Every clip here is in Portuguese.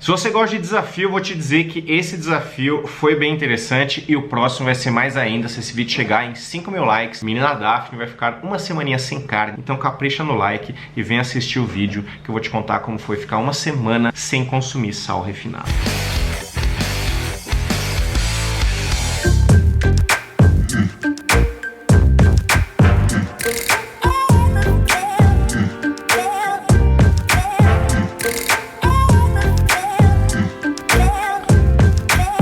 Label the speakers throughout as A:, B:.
A: Se você gosta de desafio, eu vou te dizer que esse desafio foi bem interessante e o próximo vai ser mais ainda. Se esse vídeo chegar em 5 mil likes, menina Daphne vai ficar uma semaninha sem carne. Então capricha no like e vem assistir o vídeo que eu vou te contar como foi ficar uma semana sem consumir sal refinado.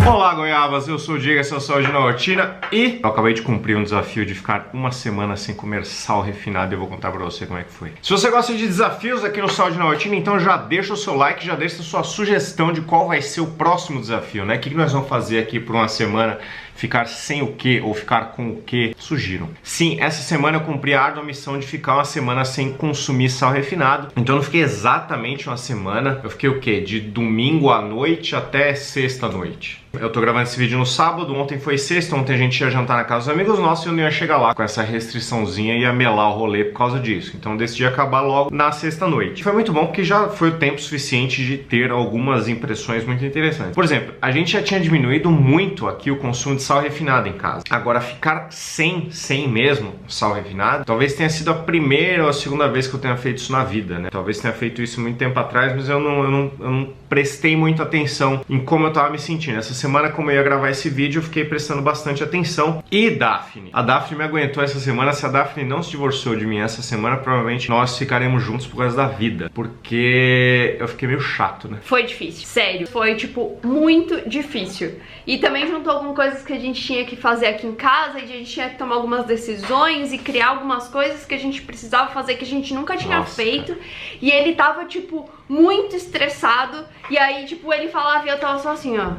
A: Olá, goiabas, eu sou o Diego, esse é o Saúde na Rotina e eu acabei de cumprir um desafio de ficar uma semana sem comer sal refinado e eu vou contar pra você como é que foi. Se você gosta de desafios aqui no Saúde na Rotina, então já deixa o seu like, já deixa a sua sugestão de qual vai ser o próximo desafio, né? O que nós vamos fazer aqui por uma semana, ficar sem o que ou ficar com o que sugiram. Sim, essa semana eu cumpri a árdua missão de ficar uma semana sem consumir sal refinado, então eu não fiquei exatamente uma semana, eu fiquei o quê? De domingo à noite até sexta à noite. Eu tô gravando esse vídeo no sábado, ontem foi sexta, ontem a gente ia jantar na casa dos amigos nossos e eu não ia chegar lá com essa restriçãozinha e ia melar o rolê por causa disso. Então eu decidi acabar logo na sexta noite. Foi muito bom porque já foi o tempo suficiente de ter algumas impressões muito interessantes. Por exemplo, a gente já tinha diminuído muito aqui o consumo de sal refinado em casa. Agora, ficar sem mesmo sal refinado, talvez tenha sido a primeira ou a segunda vez que eu tenha feito isso na vida, né? Talvez tenha feito isso muito tempo atrás, mas eu não prestei muita atenção em como eu tava me sentindo. Essa semana, como eu ia gravar esse vídeo, eu fiquei prestando bastante atenção. E Daphne? A Daphne me aguentou essa semana. Se a Daphne não se divorciou de mim essa semana, provavelmente nós ficaremos juntos por causa da vida. Porque eu fiquei meio chato, né?
B: Foi difícil, sério. Foi, tipo, muito difícil. E também juntou algumas coisas que a gente tinha que fazer aqui em casa, e a gente tinha que tomar algumas decisões e criar algumas coisas que a gente precisava fazer que a gente nunca tinha feito. Cara. E ele tava, tipo, muito estressado. E aí, tipo, ele falava e eu tava só assim, ó.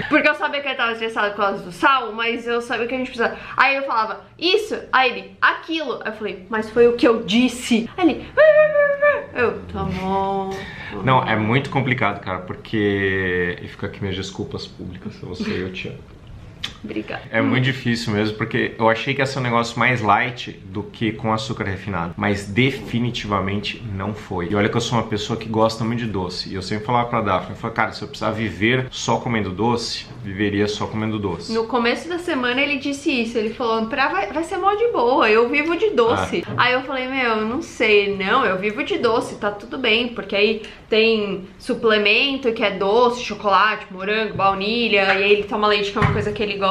B: Porque eu sabia que ele tava estressado por causa do sal, mas eu sabia que a gente precisava. Aí eu falava, isso, aí ele, aquilo. Aí eu falei, mas foi o que eu disse. Aí ele, eu, tá bom.
A: Não, é muito complicado, cara, porque... E fica aqui minhas desculpas públicas, se você eu te amo.
B: Obrigada.
A: É muito difícil mesmo, porque eu achei que ia ser um negócio mais light do que com açúcar refinado, mas definitivamente não foi. E olha que eu sou uma pessoa que gosta muito de doce, e eu sempre falava pra Daphne, eu falava, cara, se eu precisar viver só comendo doce, viveria só comendo doce.
B: No começo da semana ele disse isso, ele falou, vai ser mó de boa, eu vivo de doce. Aí eu falei, meu, não sei, não, eu vivo de doce, tá tudo bem, porque aí tem suplemento que é doce, chocolate, morango, baunilha, e aí ele toma leite, que é uma coisa que ele gosta.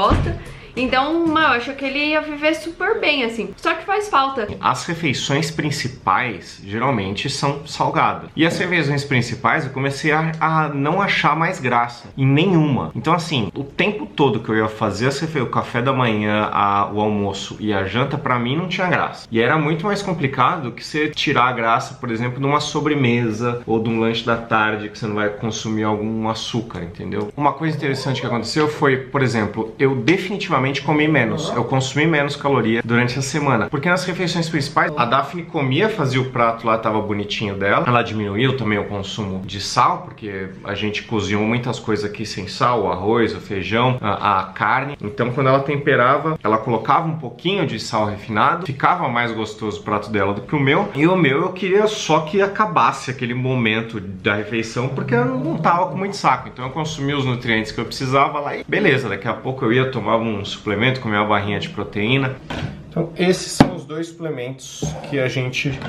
B: Então, eu acho que ele ia viver super bem, assim. Só que faz falta.
A: As refeições principais, geralmente, são salgadas. E as refeições principais, eu comecei a não achar mais graça em nenhuma. Então, assim, o tempo todo que eu ia fazer o café da manhã, o almoço e a janta, pra mim, não tinha graça. E era muito mais complicado que você tirar a graça, por exemplo, de uma sobremesa ou de um lanche da tarde, que você não vai consumir algum açúcar, entendeu? Uma coisa interessante que aconteceu foi, por exemplo, eu definitivamente comi menos, eu consumi menos caloria durante a semana, porque nas refeições principais a Daphne comia, fazia o prato lá, tava bonitinho dela, ela diminuiu também o consumo de sal, porque a gente cozinhou muitas coisas aqui sem sal, o arroz, o feijão, a carne, então quando ela temperava, ela colocava um pouquinho de sal refinado, ficava mais gostoso o prato dela do que o meu, e o meu eu queria só que acabasse aquele momento da refeição, porque eu não tava com muito saco, então eu consumi os nutrientes que eu precisava lá e beleza, daqui a pouco eu ia tomar um suplemento, comer uma barrinha de proteína. Então esses são os dois suplementos que a gente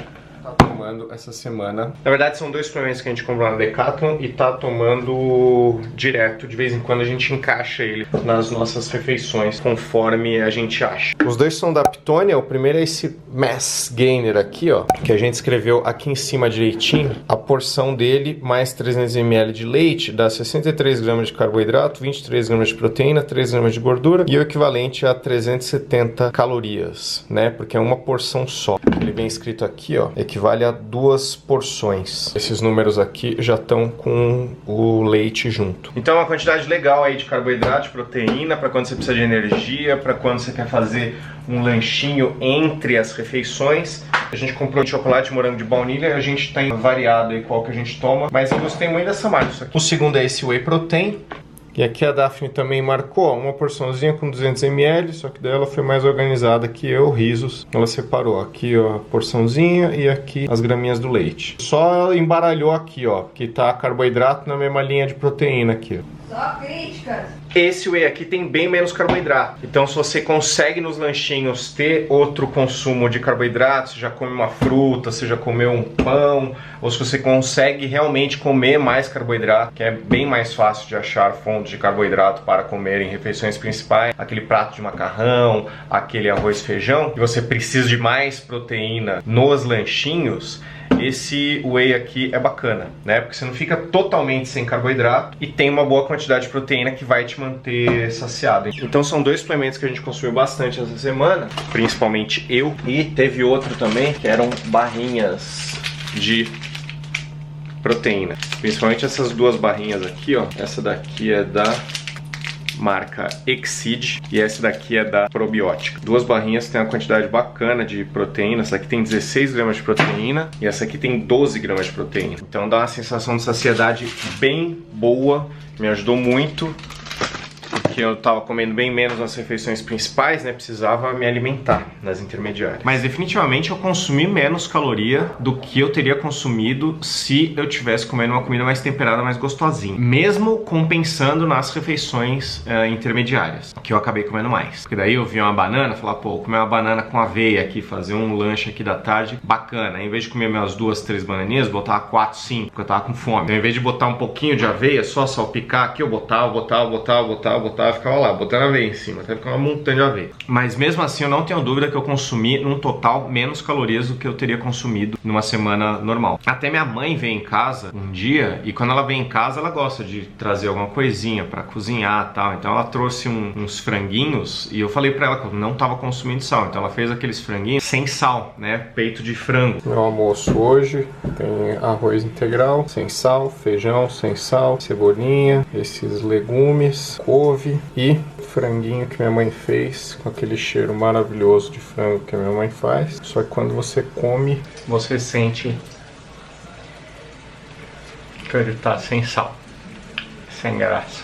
A: tá tomando essa semana. Na verdade são dois suplementos que a gente comprou na Decathlon e tá tomando direto. De vez em quando a gente encaixa ele nas nossas refeições, conforme a gente acha. Os dois são da Pitonia. O primeiro é esse Mass Gainer aqui, ó, que a gente escreveu aqui em cima direitinho. A porção dele, mais 300 ml de leite, dá 63 gramas de carboidrato, 23 gramas de proteína, 3 gramas de gordura e o equivalente a 370 calorias, né? Porque é uma porção só. Ele vem escrito aqui, ó, equivale a 2 porções. Esses números aqui já estão com o leite junto. Então uma quantidade legal aí de carboidrato, de proteína, para quando você precisa de energia, para quando você quer fazer um lanchinho entre as refeições. A gente comprou chocolate, morango de baunilha e a gente tem variado aí qual que a gente toma, mas eu gostei muito dessa marca. Isso aqui. O segundo é esse Whey Protein. E aqui a Daphne também marcou, ó, uma porçãozinha com 200 ml, só que daí ela foi mais organizada que eu, risos. Ela separou aqui, ó, a porçãozinha e aqui as graminhas do leite. Só ela embaralhou aqui, ó, que tá carboidrato na mesma linha de proteína aqui, ó.
B: Só críticas.
A: Esse whey aqui tem bem menos carboidrato. Então se você consegue nos lanchinhos ter outro consumo de carboidrato, você já come uma fruta, você já comeu um pão, ou se você consegue realmente comer mais carboidrato, que é bem mais fácil de achar fontes de carboidrato para comer em refeições principais, aquele prato de macarrão, aquele arroz e feijão, e você precisa de mais proteína nos lanchinhos, esse whey aqui é bacana, né? Porque você não fica totalmente sem carboidrato e tem uma boa quantidade de proteína que vai te manter saciado. Então são dois suplementos que a gente consumiu bastante essa semana, principalmente eu. E teve outro também, que eram barrinhas de proteína. Principalmente essas duas barrinhas aqui, ó. Essa daqui é da marca Exceed e essa daqui é da Probiótica. Duas barrinhas têm uma quantidade bacana de proteína. Essa aqui tem 16 gramas de proteína e essa aqui tem 12 gramas de proteína. Então dá uma sensação de saciedade bem boa, me ajudou muito. Porque eu tava comendo bem menos nas refeições principais, né? Precisava me alimentar nas intermediárias. Mas definitivamente eu consumi menos caloria do que eu teria consumido se eu tivesse comendo uma comida mais temperada, mais gostosinha. Mesmo compensando nas refeições intermediárias, que eu acabei comendo mais. Porque daí eu vi uma banana, falar, pô, vou comer uma banana com aveia aqui, fazer um lanche aqui da tarde, bacana. Em vez de comer minhas 2, 3 bananinhas, botar 4, 5, porque eu tava com fome. Então, em vez de botar um pouquinho de aveia, só salpicar aqui, eu botava, ficava lá, botando aveia em cima, até ficar uma montanha de aveia. Mas mesmo assim eu não tenho dúvida que eu consumi num total menos calorias do que eu teria consumido numa semana normal. Até minha mãe veio em casa um dia e quando ela vem em casa ela gosta de trazer alguma coisinha pra cozinhar e tal. Então ela trouxe uns franguinhos e eu falei pra ela que eu não tava consumindo sal. Então ela fez aqueles franguinhos sem sal, né? Peito de frango. Meu almoço hoje tem arroz integral, sem sal, feijão sem sal, cebolinha, esses legumes, couve e franguinho que minha mãe fez com aquele cheiro maravilhoso de frango que a minha mãe faz. Só que quando você come, você sente que ele tá sem sal, sem graça.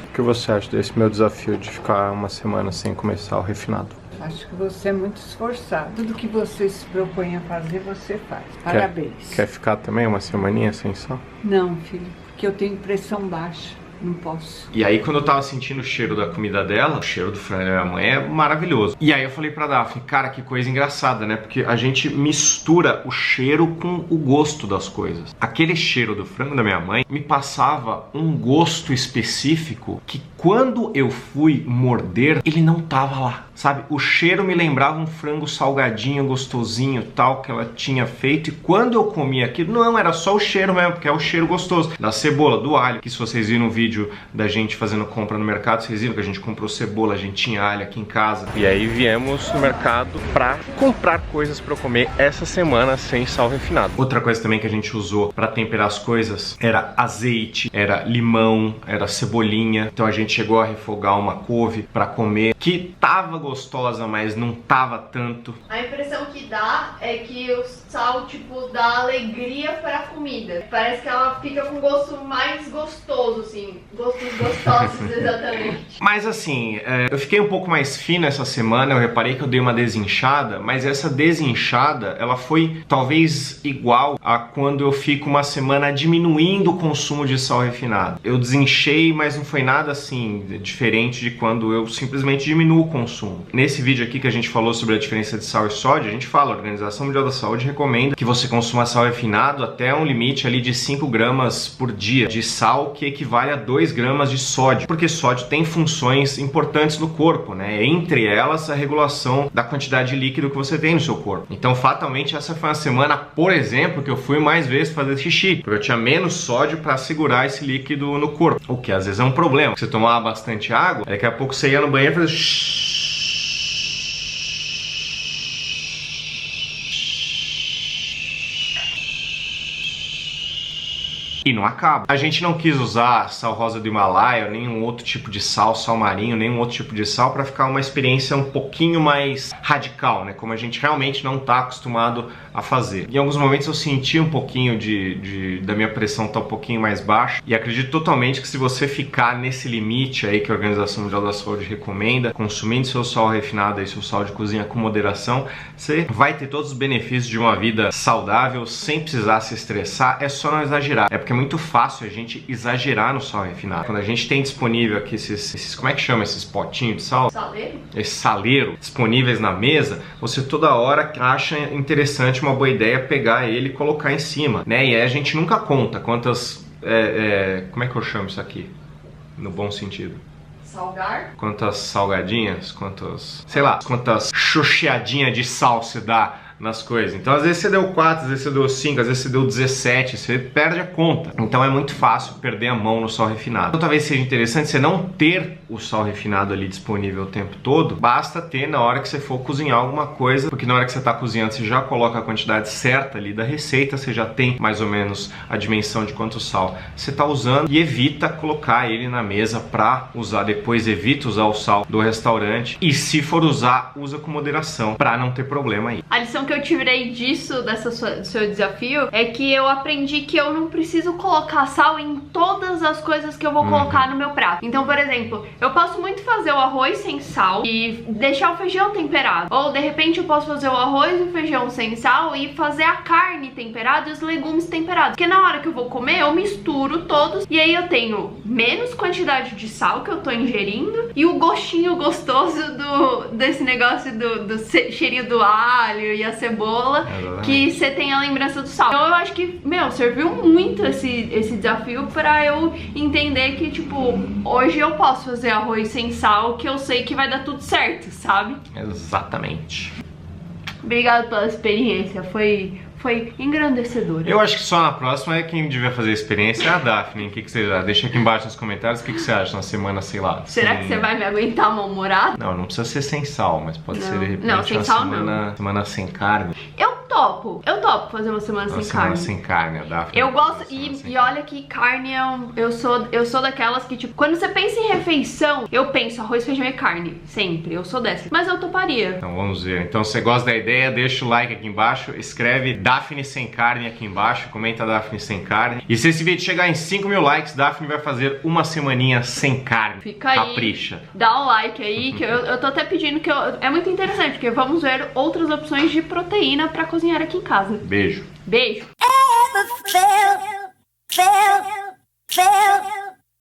A: O que você acha desse meu desafio de ficar uma semana sem comer sal refinado?
C: Acho que você é muito esforçado. Tudo que você se propõe a fazer, você faz. Parabéns.
A: Quer ficar também uma semaninha sem sal?
C: Não, filho, porque eu tenho pressão baixa. Não posso.
A: E aí quando eu tava sentindo o cheiro da comida dela, o cheiro do frango da minha mãe é maravilhoso. E aí eu falei pra Daphne, cara, que coisa engraçada, né? Porque a gente mistura o cheiro com o gosto das coisas. Aquele cheiro do frango da minha mãe me passava um gosto específico que quando eu fui morder, ele não tava lá. Sabe, o cheiro me lembrava um frango salgadinho, gostosinho, tal, que ela tinha feito. E quando eu comia aquilo, não, era só o cheiro mesmo, porque é o cheiro gostoso. Da cebola, do alho, que se vocês viram o vídeo da gente fazendo compra no mercado, vocês viram que a gente comprou cebola, a gente tinha alho aqui em casa. E aí viemos no mercado pra comprar coisas pra eu comer essa semana sem sal refinado. Outra coisa também que a gente usou pra temperar as coisas era azeite, era limão, era cebolinha. Então a gente chegou a refogar uma couve pra comer, que tava gostosa, mas não tava tanto.
B: A impressão que dá é que o sal, tipo, dá alegria pra comida. Parece que ela fica com gosto mais gostoso, assim. Gostos gostosos, exatamente.
A: Mas assim, eu fiquei um pouco mais fino essa semana, eu reparei que eu dei uma desinchada, mas essa desinchada, ela foi talvez igual a quando eu fico uma semana diminuindo o consumo de sal refinado. Eu desinchei, mas não foi nada assim diferente de quando eu simplesmente diminuo o consumo. Nesse vídeo aqui que a gente falou sobre a diferença de sal e sódio, a gente fala, a Organização Mundial da Saúde recomenda que você consuma sal refinado até um limite ali de 5 gramas por dia de sal, que equivale a 2 gramas de sódio, porque sódio tem funções importantes no corpo, né? Entre elas a regulação da quantidade de líquido que você tem no seu corpo. Então fatalmente essa foi uma semana, por exemplo, que eu fui mais vezes fazer xixi, porque eu tinha menos sódio para segurar esse líquido no corpo, o que às vezes é um problema. Você tomava bastante água, daqui a pouco você ia no banheiro e fazia E não acaba. A gente não quis usar sal rosa do Himalaia, nenhum outro tipo de sal marinho, nenhum outro tipo de sal, para ficar uma experiência um pouquinho mais radical, né? Como a gente realmente não tá acostumado a fazer. Em alguns momentos eu senti um pouquinho da minha pressão tá um pouquinho mais baixa, e acredito totalmente que se você ficar nesse limite aí que a Organização Mundial da Saúde recomenda, consumindo seu sal refinado e seu sal de cozinha com moderação, você vai ter todos os benefícios de uma vida saudável sem precisar se estressar. É só não exagerar. É porque é muito fácil a gente exagerar no sal refinado. Quando a gente tem disponível aqui esses como é que chama esses potinhos de sal?
B: Saleiro?
A: Esse saleiro disponíveis na mesa, você toda hora acha interessante, uma boa ideia pegar ele e colocar em cima, né? E aí a gente nunca conta quantas como é que eu chamo isso aqui? No bom sentido.
B: Salgar?
A: Quantas salgadinhas, quantas chucheadinhas de sal se dá nas coisas. Então às vezes você deu 4, às vezes você deu 5, às vezes você deu 17, você perde a conta. Então é muito fácil perder a mão no sal refinado. Então talvez seja interessante você não ter o sal refinado ali disponível o tempo todo, basta ter na hora que você for cozinhar alguma coisa, porque na hora que você está cozinhando você já coloca a quantidade certa ali da receita, você já tem mais ou menos a dimensão de quanto sal você está usando, e evita colocar ele na mesa para usar depois, evita usar o sal do restaurante, e se for usar, usa com moderação para não ter problema aí.
B: A lição que eu tirei disso, do seu desafio, é que eu aprendi que eu não preciso colocar sal em todas as coisas que eu vou colocar no meu prato. Então, por exemplo, eu posso muito fazer o arroz sem sal e deixar o feijão temperado. Ou, de repente, eu posso fazer o arroz e o feijão sem sal e fazer a carne temperada e os legumes temperados. Porque na hora que eu vou comer, eu misturo todos e aí eu tenho menos quantidade de sal que eu tô ingerindo e o gostinho gostoso desse negócio do cheirinho do alho e a cebola, que você tem a lembrança do sal. Então eu acho que, serviu muito esse desafio pra eu entender que, tipo, hoje eu posso fazer arroz sem sal, que eu sei que vai dar tudo certo, sabe?
A: Exatamente.
B: Obrigada pela experiência, foi engrandecedora.
A: Eu acho que só na próxima quem devia fazer a experiência é a Daphne. O que você acha? Deixa aqui embaixo nos comentários o que você acha na semana, sei lá.
B: Será que você vai me aguentar mal-humorado?
A: Não precisa ser sem sal, mas pode ser de repente
B: não, sem
A: uma
B: sal,
A: semana sem carne.
B: Eu topo fazer uma semana sem carne.
A: Uma semana sem carne, a Daphne.
B: Eu gosto, e olha que carne eu sou daquelas que, tipo, quando você pensa em refeição, eu penso arroz, feijão e carne, sempre, eu sou dessa. Mas eu toparia.
A: Então vamos ver. Então se você gosta da ideia, deixa o like aqui embaixo, escreve Daphne sem carne aqui embaixo, comenta Daphne sem carne. E se esse vídeo chegar em 5.000 likes, Daphne vai fazer uma semaninha sem carne.
B: Fica aí.
A: Capricha.
B: Dá um like aí, que eu tô até pedindo que é muito interessante, porque vamos ver outras opções de proteína pra cozinhar aqui em casa.
A: Beijo.
B: Beijo.